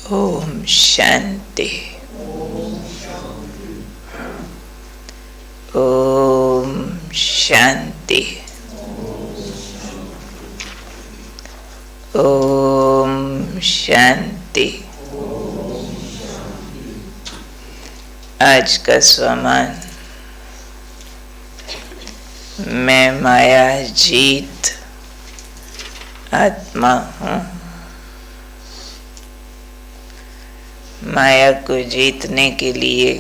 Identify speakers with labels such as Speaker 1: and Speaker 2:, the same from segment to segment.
Speaker 1: ओम शांति। ओम शांति। ओम शांति। आज का स्वमान, मैं माया जीत आत्मा हूँ। माया को जीतने के लिए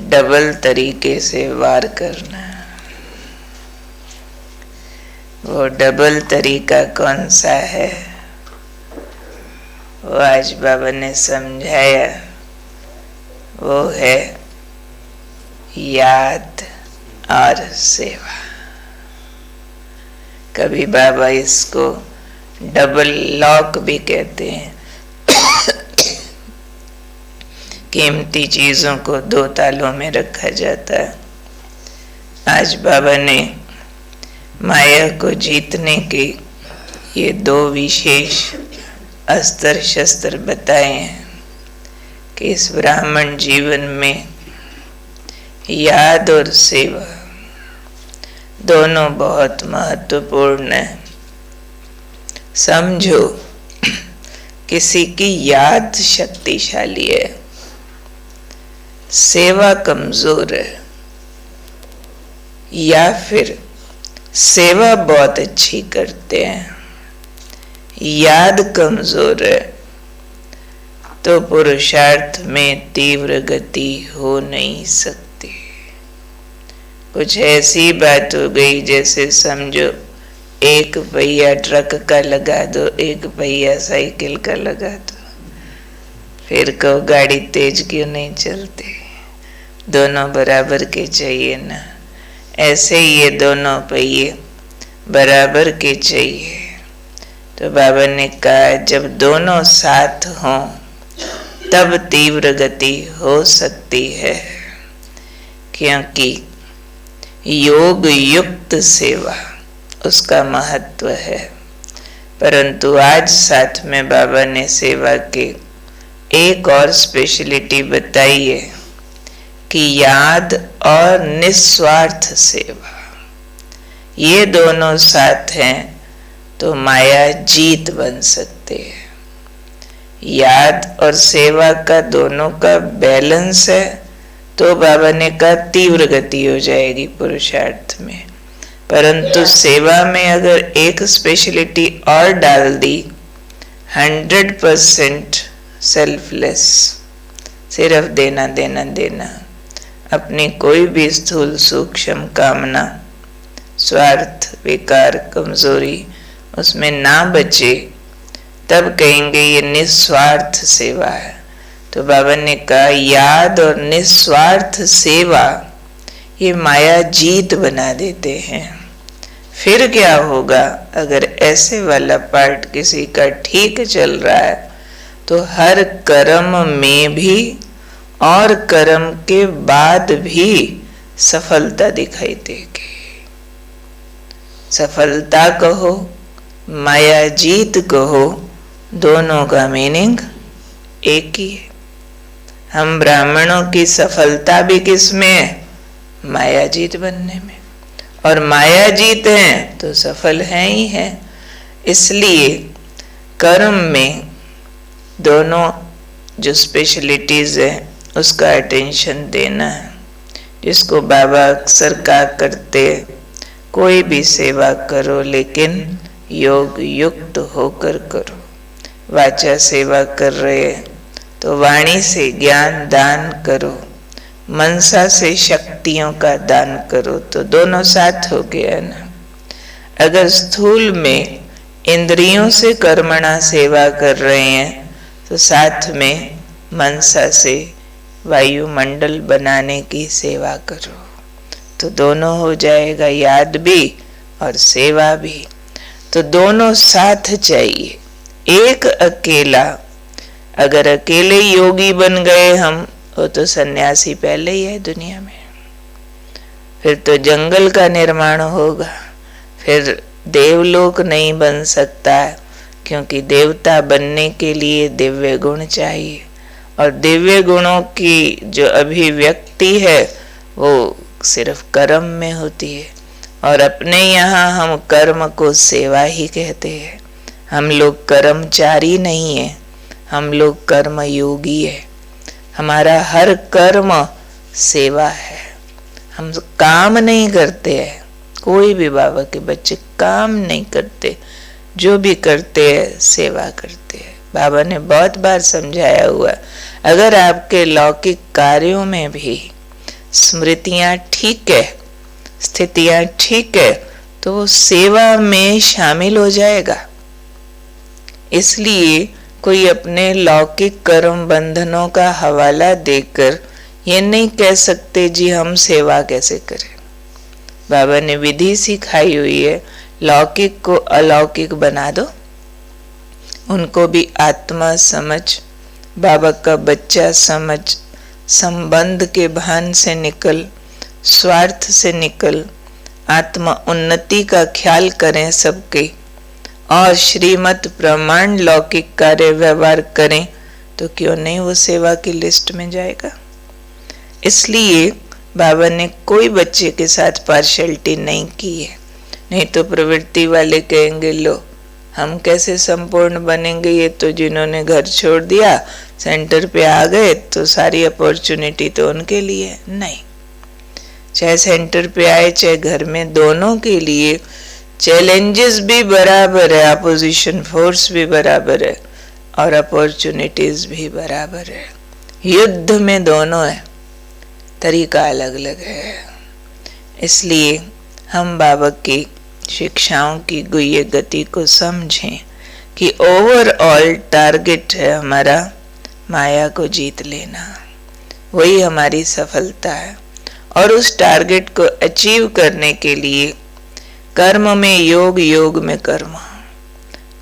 Speaker 1: डबल तरीके से वार करना। वो डबल तरीका कौन सा है, वो आज बाबा ने समझाया। वो है याद और सेवा। कभी बाबा इसको डबल लॉक भी कहते हैं। कीमती चीजों को दो तालों में रखा जाता है। आज बाबा ने माया को जीतने के ये दो विशेष अस्त्र शस्त्र बताए हैं कि इस ब्राह्मण जीवन में याद और सेवा दोनों बहुत महत्वपूर्ण है। समझो, किसी की याद शक्तिशाली है, सेवा कमजोर है, या फिर सेवा बहुत अच्छी करते हैं, याद कमजोर है, तो पुरुषार्थ में तीव्र गति हो नहीं सकती। कुछ ऐसी बात हो गई जैसे समझो एक पहिया ट्रक का लगा दो, एक पहिया साइकिल का लगा दो, फिर कहो गाड़ी तेज क्यों नहीं चलती। दोनों बराबर के चाहिए ना। ऐसे ये दोनों पहिए बराबर के चाहिए। तो बाबा ने कहा जब दोनों साथ हों तब तीव्र गति हो सकती है, क्योंकि योग युक्त सेवा उसका महत्व है। परंतु आज साथ में बाबा ने सेवा के एक और स्पेशलिटी बताई है कि याद और निस्वार्थ सेवा, ये दोनों साथ हैं तो माया जीत बन सकते हैं। याद और सेवा का दोनों का बैलेंस है तो बाबा ने कहा तीव्र गति हो जाएगी पुरुषार्थ में। परंतु सेवा में अगर एक स्पेशलिटी और डाल दी, 100% सेल्फलेस, सिर्फ देना देना देना, अपनी कोई भी स्थूल सूक्ष्म कामना, स्वार्थ, विकार, कमजोरी उसमें ना बचे, तब कहेंगे ये निस्वार्थ सेवा है। तो बाबा ने कहा याद और निस्वार्थ सेवा ये माया जीत बना देते हैं। फिर क्या होगा, अगर ऐसे वाला पार्ट किसी का ठीक चल रहा है तो हर कर्म में भी और कर्म के बाद भी सफलता दिखाई देगी। सफलता कहो, माया जीत कहो, दोनों का मीनिंग एक ही है। हम ब्राह्मणों की सफलता भी किस में है? माया जीत बनने में। और माया जीत हैं तो सफल हैं ही हैं। इसलिए कर्म में दोनों जो स्पेशलिटीज है उसका अटेंशन देना है। जिसको बाबा अक्सर कहा करते, कोई भी सेवा करो लेकिन योग युक्त होकर करो। वाचा सेवा कर रहे हैं तो वाणी से ज्ञान दान करो, मनसा से शक्तियों का दान करो, तो दोनों साथ हो गया ना। अगर स्थूल में इंद्रियों से कर्मणा सेवा कर रहे हैं तो साथ में मनसा से वायुमंडल बनाने की सेवा करो, तो दोनों हो जाएगा, याद भी और सेवा भी। तो दोनों साथ चाहिए। एक अकेला, अगर अकेले योगी बन गए हम, वो तो सन्यासी पहले ही है दुनिया में। फिर तो जंगल का निर्माण होगा, फिर देवलोक नहीं बन सकता है, क्योंकि देवता बनने के लिए दिव्य गुण चाहिए, और दिव्य गुणों की जो अभिव्यक्ति है वो सिर्फ कर्म में होती है। और अपने यहाँ हम कर्म को सेवा ही कहते हैं। हम लोग कर्मचारी नहीं है, हम लोग कर्म योगी है। हमारा हर कर्म सेवा है। हम काम नहीं करते हैं, कोई भी बाबा के बच्चे काम नहीं करते, जो भी करते हैं सेवा करते हैं। बाबा ने बहुत बार समझाया हुआ, अगर आपके लौकिक कार्यों में भी स्मृतियां ठीक है, स्थितियां ठीक है, तो वो सेवा में शामिल हो जाएगा। इसलिए कोई अपने लौकिक कर्म बंधनों का हवाला देकर ये नहीं कह सकते जी हम सेवा कैसे करें। बाबा ने विधि सिखाई हुई है, लौकिक को अलौकिक बना दो, उनको भी आत्मा समझ, बाबा का बच्चा समझ, संबंध के भान से निकल, स्वार्थ से निकल, आत्मा उन्नति का ख्याल करें सबके, और श्रीमत प्रमाण लौकिक कार्य व्यवहार करें, तो क्यों नहीं वो सेवा की लिस्ट में जाएगा। इसलिए बाबा ने कोई बच्चे के साथ पार्शलिटी नहीं की है। नहीं तो प्रवृत्ति वाले कहेंगे लो हम कैसे संपूर्ण बनेंगे, ये तो जिन्होंने घर छोड़ दिया सेंटर पे आ गए तो सारी अपॉर्चुनिटी तो उनके लिए। नहीं, चाहे सेंटर पे आए चाहे घर में, दोनों के लिए चैलेंजेस भी बराबर है, अपोजिशन फोर्स भी बराबर है और अपॉर्चुनिटीज भी बराबर है। युद्ध में दोनों है, तरीका अलग अलग है। इसलिए हम बाबा की शिक्षाओं की गुह्य गति को समझें कि ओवरऑल टारगेट है हमारा माया को जीत लेना, वही हमारी सफलता है। और उस टारगेट को अचीव करने के लिए कर्म में योग, योग में कर्म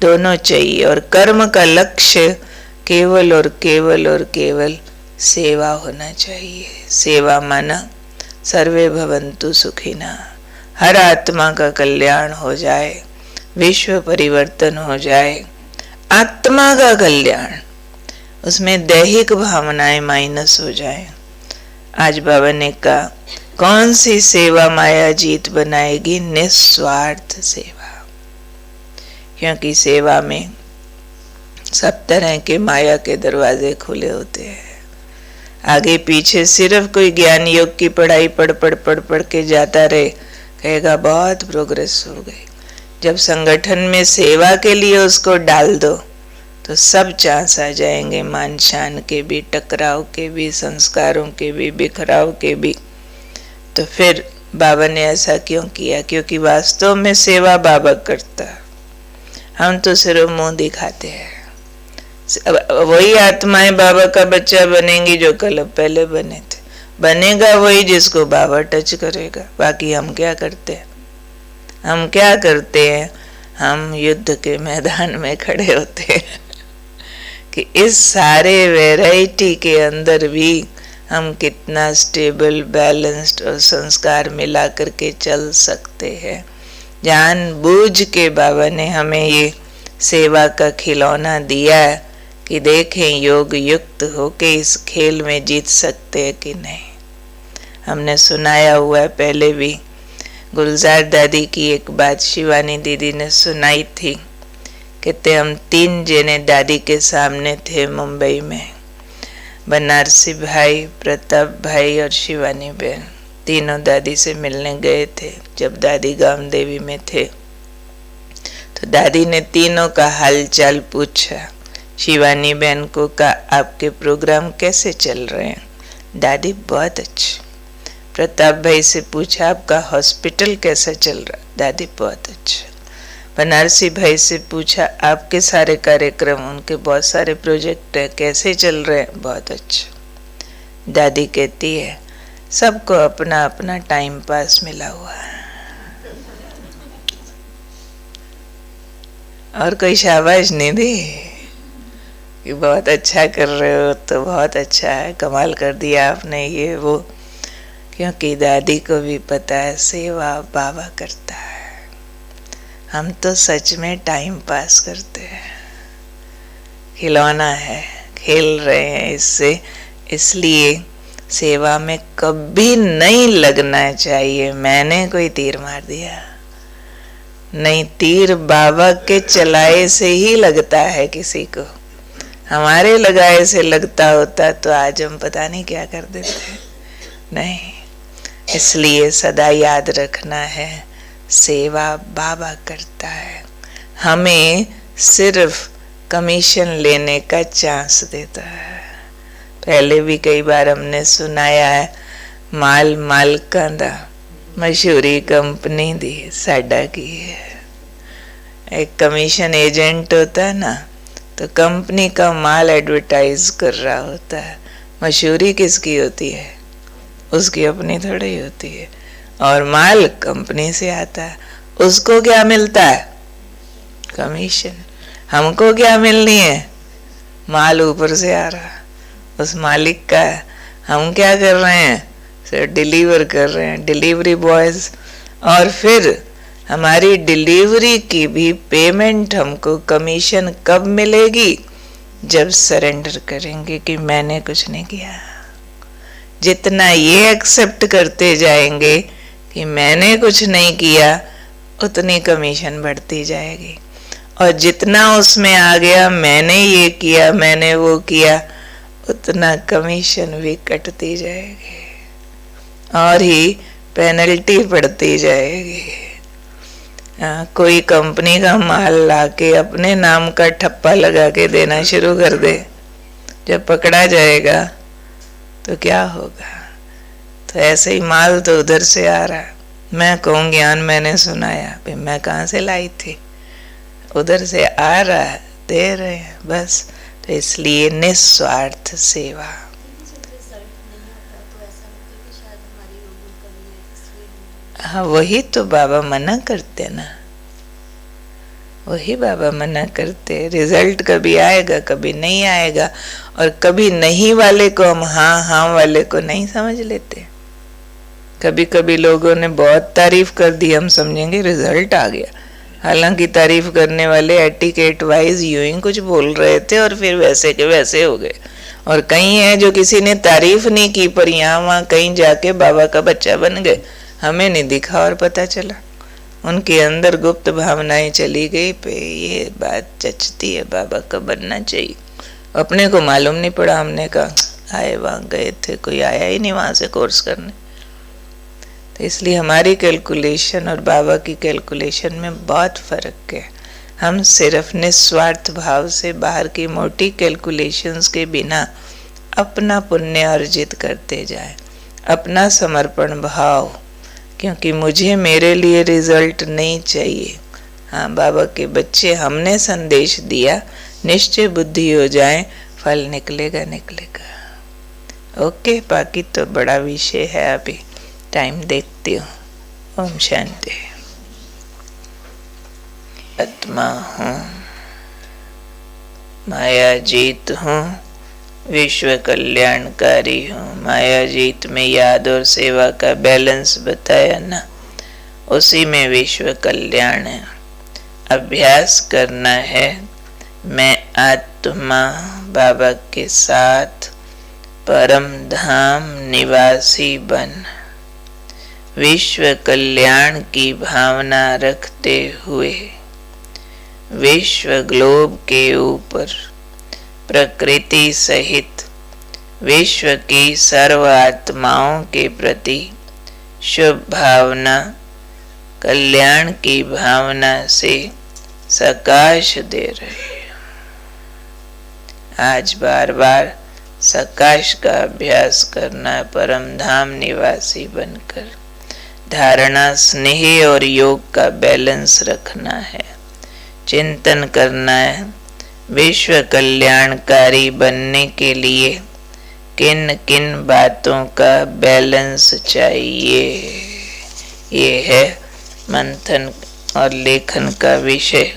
Speaker 1: दोनों चाहिए। और कर्म का लक्ष्य केवल और केवल और केवल सेवा होना चाहिए। सेवा माना सर्वे भवन्तु सुखिनः, हर आत्मा का कल्याण हो जाए, विश्व परिवर्तन हो जाए, आत्मा का कल्याण, उसमें दैहिक भावनाएं माइनस हो जाए। आज बाबा ने कहा कौन सी सेवा माया जीत बनाएगी? निस्वार्थ सेवा। क्योंकि सेवा में सब तरह के माया के दरवाजे खुले होते हैं। आगे पीछे सिर्फ कोई ज्ञान योग की पढ़ाई पढ़ पढ़ के जाता रहे, कहेगा बहुत प्रोग्रेस हो गई। जब संगठन में सेवा के लिए उसको डाल दो तो सब चांस आ जाएंगे, मान शान के भी, टकराव के भी, संस्कारों के भी, बिखराव के भी। तो फिर बाबा ने ऐसा क्यों किया? क्योंकि वास्तव में सेवा बाबा करता, हम तो सिर्फ मुंह दिखाते हैं। वही आत्माएं बाबा का बच्चा बनेंगी जो कल पहले बने थे। बनेगा वही जिसको बाबा टच करेगा। बाकी हम क्या करते हैं? हम क्या करते हैं? हम युद्ध के मैदान में खड़े होते हैं कि इस सारे वैरायटी के अंदर भी हम कितना स्टेबल, बैलेंस्ड और संस्कार मिला करके चल सकते हैं। जानबूझ के बाबा ने हमें ये सेवा का खिलौना दिया है कि देखें योग युक्त होके इस खेल में जीत सकते हैं कि नहीं। हमने सुनाया हुआ है पहले भी, गुलजार दादी की एक बात शिवानी दीदी ने सुनाई थी। कहते हम 3 जने दादी के सामने थे मुंबई में, बनारसी भाई, प्रताप भाई और शिवानी बहन। तीनों दादी से मिलने गए थे जब दादी गामदेवी में थे। तो दादी ने तीनों का हालचाल पूछा। शिवानी बहन को कहा आपके प्रोग्राम कैसे चल रहे हैं? दादी बहुत अच्छे। प्रताप भाई से पूछा आपका हॉस्पिटल कैसा चल रहा? दादी बहुत अच्छा। बनारसी भाई से पूछा आपके सारे कार्यक्रम, उनके बहुत सारे प्रोजेक्ट है, कैसे चल रहे हैं? बहुत अच्छा। दादी कहती है सबको अपना अपना टाइम पास मिला हुआ है, और कोई शाबाश नहीं दी कि बहुत अच्छा कर रहे हो, तो बहुत अच्छा है, कमाल कर दिया आपने, ये वो। क्योंकि दादी को भी पता है सेवा बाबा करता है। हम तो सच में टाइम पास करते हैं, खिलौना है, खेल रहे हैं इससे। इसलिए सेवा में कभी नहीं लगना चाहिए मैंने कोई तीर मार दिया, नहीं, तीर बाबा के चलाए से ही लगता है किसी को। हमारे लगाए से लगता होता तो आज हम पता नहीं क्या कर देते। नहीं, इसलिए सदा याद रखना है, सेवा बाबा करता है, हमें सिर्फ कमीशन लेने का चांस देता है। पहले भी कई बार हमने सुनाया है, माल मालकां दा मशहूरी कंपनी दी साडा की है। एक कमीशन एजेंट होता है ना, तो कंपनी का माल एडवर्टाइज कर रहा होता है। मशहूरी किसकी होती है? उसकी अपनी थोड़ी होती है। और माल कंपनी से आता है, उसको क्या मिलता है? कमीशन। हमको क्या मिलनी है? माल ऊपर से आ रहा है, उस मालिक का है। हम क्या कर रहे हैं? सिर्फ डिलीवर कर रहे हैं, डिलीवरी बॉयज। और फिर हमारी डिलीवरी की भी पेमेंट हमको कमीशन कब मिलेगी? जब सरेंडर करेंगे कि मैंने कुछ नहीं किया। जितना ये एक्सेप्ट करते जाएंगे कि मैंने कुछ नहीं किया, उतनी कमीशन बढ़ती जाएगी। और जितना उसमें आ गया मैंने ये किया, मैंने वो किया, उतना कमीशन भी कटती जाएगी और ही पेनल्टी पड़ती जाएगी। कोई कंपनी का माल लाके अपने नाम का ठप्पा लगा के देना शुरू कर दे, जब पकड़ा जाएगा तो क्या होगा? तो ऐसे ही माल तो उधर से आ रहा, मैं कहूँ ज्ञान मैंने सुनाया, भाई मैं कहाँ से लाई थी? उधर से आ रहा है, दे रहे हैं बस। तो इसलिए निस्वार्थ सेवा। हाँ, वही तो बाबा मना करते ना, वही बाबा मना करते। रिजल्ट कभी आएगा कभी नहीं आएगा, और कभी नहीं वाले को हम हाँ हाँ वाले को नहीं समझ लेते। कभी कभी लोगों ने बहुत तारीफ कर दी, हम समझेंगे रिजल्ट आ गया, हालांकि तारीफ करने वाले एटिकेट वाइज यूं ही कुछ बोल रहे थे और फिर वैसे के वैसे हो गए। और कई हैं जो किसी ने तारीफ नहीं की पर यहाँ वहाँ कहीं जाके बाबा का बच्चा बन गए, हमें नहीं दिखा और पता चला। उनके अंदर गुप्त भावनाएं चली गई पे ये बात चचती है, बाबा का बनना चाहिए। अपने को मालूम नहीं पड़ा, हमने कहा आए वहाँ गए थे, कोई आया ही नहीं वहाँ से कोर्स करने। तो इसलिए हमारी कैलकुलेशन और बाबा की कैलकुलेशन में बहुत फर्क है। हम सिर्फ निस्वार्थ भाव से बाहर की मोटी कैलकुलेशंस के बिना अपना पुण्य अर्जित करते जाए, अपना समर्पण भाव, क्योंकि मुझे मेरे लिए रिजल्ट नहीं चाहिए। हाँ, बाबा के बच्चे, हमने संदेश दिया, निश्चय बुद्धि हो जाए, फल निकलेगा निकलेगा। ओके, बाकी तो बड़ा विषय है, अभी टाइम देखती हूँ। ओम शांति। आत्मा हूँ, माया जीत हूँ, विश्व कल्याणकारी हूँ। माया जीत में याद और सेवा का बैलेंस बताया ना, उसी में विश्व कल्याण है। अभ्यास करना है, मैं आत्मा बाबा के साथ परम धाम निवासी बन विश्व कल्याण की भावना रखते हुए विश्व ग्लोब के ऊपर प्रकृति सहित विश्व की सर्व आत्माओं के प्रति शुभ भावना, कल्याण की भावना से सकाश दे रहे। आज बार बार सकाश का अभ्यास करना है, परम धाम निवासी बनकर। धारणा, स्नेह और योग का बैलेंस रखना है। चिंतन करना है, विश्व कल्याणकारी बनने के लिए किन किन बातों का बैलेंस चाहिए। ये है मंथन और लेखन का विषय।